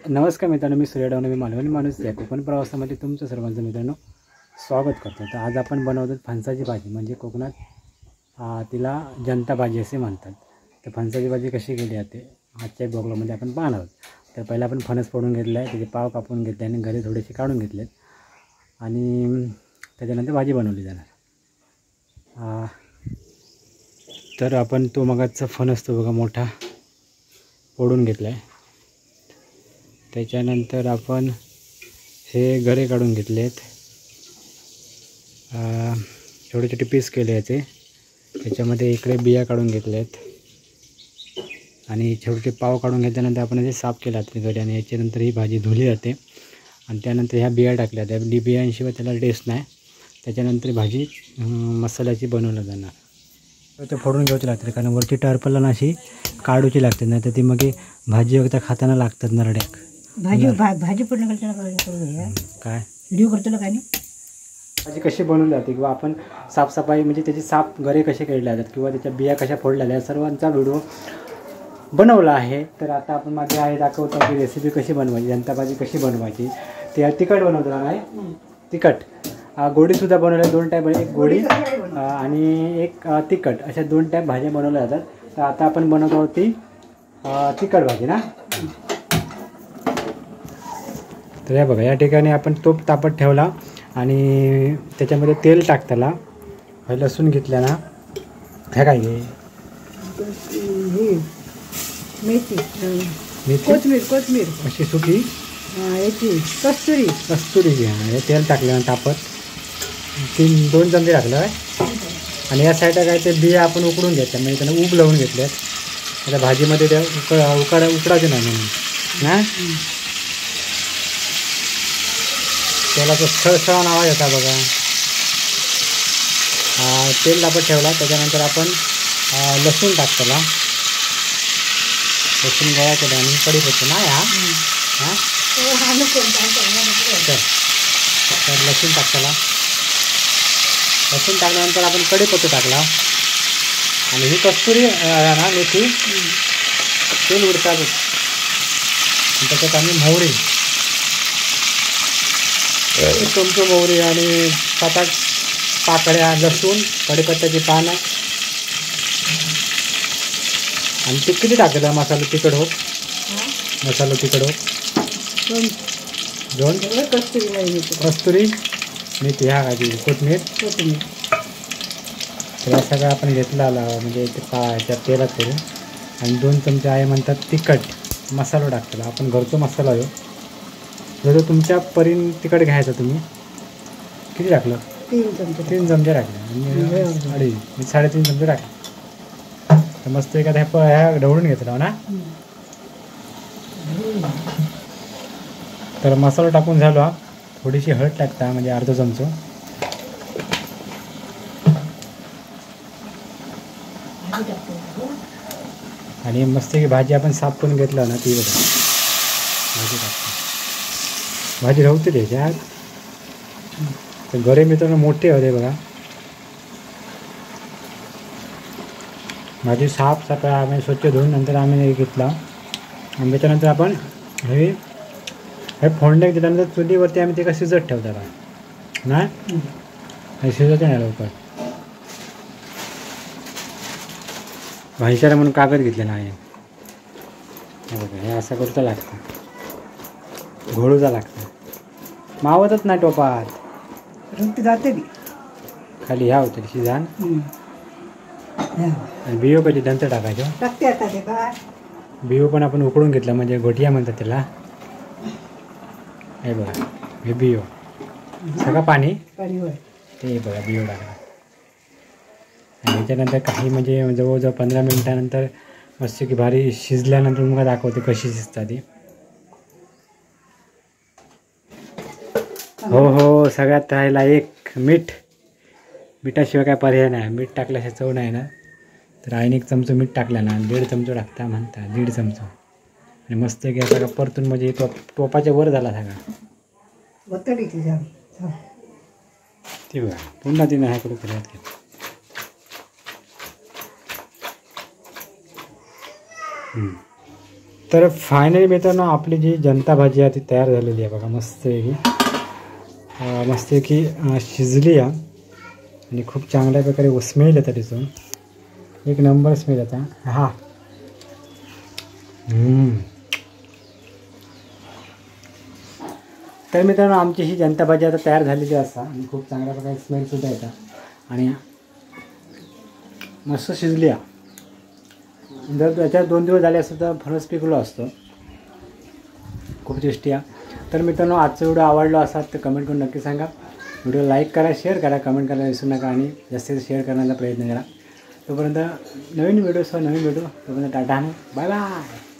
नमस्कार मित्रांनो, मी सूर्य डावणे, मी मालवणी माणूस या कोकण प्रवासामध्ये तुमचं सर्वांचं मित्रांनो स्वागत करतो. तर आज आपण बनवतो फणसाची भाजी, म्हणजे कोकणात तिला जनता भाजी असे म्हणतात. तर फणसाची भाजी कशी केली जाते आजच्या ब्लॉगमध्ये आपण पाहणार आहोत. तर पहिला आपण फणस फोडून घेतला आहे, त्याचे पाव कापून घेतले आणि घरी थोडेसे काढून घेतलेत आणि त्याच्यानंतर भाजी बनवली जाणार. तर आपण तो मगाचा फणस तो बघा मोठा फोडून घेतला आहे. त्याच्यानंतर आपण हे गरे काढून घेतलेत, छोटे छोटे पीस केले याचे. त्याच्यामध्ये इकडे बिया काढून घेतलेत आणि छोटे पाव काढून घेतल्यानंतर आपण हे साफ केले जाते घरी आणि याच्यानंतर ही भाजी धुली जाते आणि त्यानंतर ह्या बिया टाकल्या त्या बियांशिवाय त्याला टेस्ट नाही. त्याच्यानंतर भाजी मसाल्याची बनवलं जाणार. ते फोडून घ्यायची लागते कारण वरची टर्पलला अशी काढूची लागते, नाही तर ती मग भाजी वगैरे खाताना लागतात नरड्याक. भाजी पूर्ण काय व्हिडिओ करतो काय नाही. भाजी कशी बनवली जाते किंवा आपण साफसफाई म्हणजे त्याची साफ गरे कसे केले जातात किंवा त्याच्या बिया कशा फोडल्या जातात सर्वांचा व्हिडिओ बनवला आहे. तर आता आपण मागे आहे दाखवतो की रेसिपी कशी बनवायची, जनता भाजी कशी बनवायची. ते तिखट बनवतो नाही, तिखट गोडीसुद्धा बनवल्या 2 टाईप, एक गोडी आणि एक तिखट, अशा 2 टाईप भाज्या बनवल्या जातात. तर आता आपण बनवतो आहोत ती तिखट भाजी ना. तर या बघा, या ठिकाणी आपण तोप तापत ठेवला आणि त्याच्यामध्ये तेल टाकताला लसूण घेतल्या ना, ह्या काय मेथी कोथमीर अशी सुकी याची कस्तुरी घ्या. हे तेल टाकलं तापत 2 चमचे टाकलं आहे आणि या साईडला काय ते बिया आपण उकडून घेतल्या, म्हणजे त्यांना उब लावून घेतल्यात. आता भाजीमध्ये त्या उकडायचे नाही म्हणून ना. त्याला तो सळसळण आवाज येता बघा. तेल तापत ठेवला, त्याच्यानंतर आपण लसूण टाकताला, लसूण गोळा केला आणि कढीपत्ता नाही तर लसूण टाकताला. लसूण टाकल्यानंतर आपण कढीपत्ता टाकला आणि ही कस्तुरी ना मेथी तेल उडतात. त्याच्यात आम्ही मोहरी 1 चमचा मोहरी आणि 7-8 पाकळ्या लसूण, कढीपत्त्याची पानं आणि ते किती टाकलं मसाला तिखट होत, मसाला तिखट होत 2 कस्तुरी मेथी ह्या भाजी कोथमीर. तर सगळं आपण घेतला आला म्हणजे ते त्या तेलात करून आणि 2 चमचे आहे म्हणतात तिखट मसाला टाकला. आपण घरचा मसाला आहे, जर तुमच्या परीन तिखट घ्यायचं. तुम्ही किती टाकलं? 3 चमचे टाकले आणि 3.5 चमचे टाकले. तर मस्त एखाद्या ह्या ढवळून घेतला ना. तर मसाला टाकून झाला, थोडीशी हळद टाकता म्हणजे अर्धा चमचा. आणि मस्त की भाजी आपण साफ करून घेतला ना, ती बघा भाजी टाकतो. भाजी राहते त्याच्यात. तर गरे मित्रांनो मोठे होते बघा. भाजी साफ सकाळ आम्ही स्वच्छ धुवून नंतर आम्ही घेतला आणि त्याच्यानंतर आपण हे फोडणे दिल्यानंतर चुलीवरती आम्ही ते का शिजत ठेवतात ना. हे शिजत नाही लवकर. भाजीला म्हणून कागद घेतलेला आहे. हे बघा, हे असं करूचा लागतं, घोळूचा लागतं, मावतच नाही टोपात जाते खाली ह्या होते शिजान. आणि बियो कधी दंत टाकायचो टाकते आता ते काय बियो पण आपण उकडून घेतला म्हणजे घोटिया म्हणतात त्याला. हे बघा, हे बियो सगळं पाणी ते बघा बियो टाकला आणि त्याच्यानंतर काही म्हणजे जवळजवळ 15 मिनिटानंतर मस्त की भारी शिजल्यानंतर मग दाखवते कशी शिजतात ती. हो सगळ्यात राहिला एक मीठ. मिठाशिवाय काय पर्याय नाही, मीठ टाकल्याशिवाय चव नाही ना. तर आईने 1 चमचा मीठ टाकला ना, 1.5 चमचा टाकता म्हणता 1.5 चमचा आणि मस्त की सगळं परतून म्हणजे टोपाच्या वर झाला सगळा. ते बघा पुन्हा तिने ह्या करून फिरत घेत. तर फायनली मित्रांनो आपली जी जनता भाजी आहे ती तयार झालेली आहे बघा. मस्तपैकी शिजली आहे आणि खूप चांगल्या प्रकारे स्मेल येतं तिथून. एक नंबर स्मेल येता. हा तर मित्रांनो आमची ही जनता भाजी आता तयार झालेली असा आणि खूप चांगल्या प्रकारे स्मेलसुद्धा येतात आणि मस्त शिजली आहे. जर त्याच्यात 2 दिवस झाले असतं तर फणस पिकलो असतो. खूप टेस्टी आहे. तर मित्रांनो आजचा व्हिडिओ आवडला असाल तर कमेंट करून नक्की सांगा. व्हिडिओ लाईक करा, शेअर करा, कमेंट करायला विसरू नका आणि जास्तीत शेअर करण्याचा प्रयत्न करा. तोपर्यंत नवीन व्हिडिओसह नवीन व्हिडिओ. तोपर्यंत टाटा, बाय बाय.